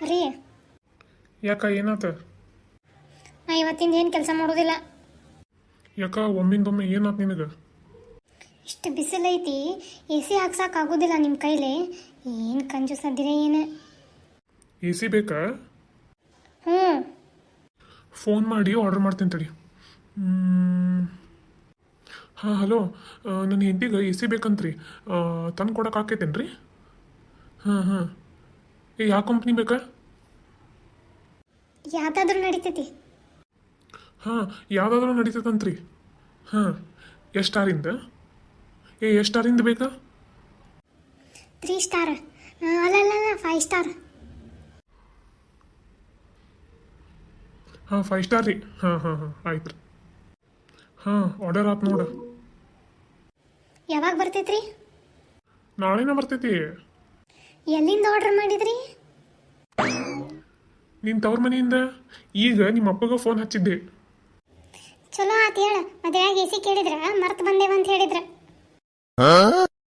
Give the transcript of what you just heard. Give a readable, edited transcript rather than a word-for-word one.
ರೀ, ಯಾಕ ಏನಾತ? ನಾ ಇವತ್ತಿಂದ ಏನು ಕೆಲಸ ಮಾಡೋದಿಲ್ಲ. ಯಾಕ ಒಮ್ಮಿಂದೊಮ್ಮೆ ಏನಾತ್ ನಿನಗೆ? ಇಷ್ಟು ಬಿಸಿಲೈತಿ, ಎ ಸಿ ಹಾಕ್ಸೋಕ್ಕಾಗೋದಿಲ್ಲ ನಿಮ್ಮ ಕೈಲಿ. ಏನು ಕಂಜೂಸ್ ಅದಿರ ಏನು? ಎ ಸಿ ಬೇಕಾ? ಹ್ಞೂ. ಫೋನ್ ಮಾಡಿ ಆರ್ಡರ್ ಮಾಡ್ತೀನಿ ತಡಿ. ಹಾಂ ಹಲೋ, ನನ್ನ ಹೆಂಡತಿಗೆ ಎ ಸಿ ಬೇಕಂತ್ರಿ. ತಂದು ಕೊಡಕ್ಕೆ ಆಕೈತೇನು ರೀ? ಹಾಂ ಹಾಂ. ಯಾವ ಕಂಪ್ನಿ ಬೇಕಾ? ಯಾವ್ದಾದ್ರೂ ನಡೀತೈತಿ. ಹಾಂ, ಯಾವುದಾದ್ರೂ ನಡೀತದಂತ್ರಿ. ಹಾಂ, ಎಷ್ಟು ಸ್ಟಾರಿಂದ? ಎಷ್ಟು ಸ್ಟಾರಿಂದ ಬೇಕಾ? 3 ಸ್ಟಾರ್. ಅಲ್ಲ 5 ಸ್ಟಾರ್. ಹಾಂ, 5 ಸ್ಟಾರ್ ರೀ. ಹಾಂ ಹಾಂ ಹಾಂ, ಆಯ್ತು ರೀ. ಹಾಂ, ಆರ್ಡರ್ ಆತು ನೋಡ. ಯಾವಾಗ ಬರ್ತೈತ್ರಿ? ನಾಳೆನೇ ಬರ್ತೈತಿ. ಎಲ್ಲಿಂದ ಆರ್ಡರ್ ಮಾಡಿದ್ರಿ? ನಿನ್ನ ತವ್ರ ಮನೆಯಿಂದ. ಈಗ ನಿಮ್ಮ ಅಪ್ಪಗೆ ಫೋನ್ ಹಚ್ಚಿದ್ದೆ. ಚಲೋ ಆತು ಹೇಳ. ಮದುವೆಯಾಗಿ ಎ ಸಿ ಕೇಳಿದ್ರ ಮರ್ತು ಬಂದೇವ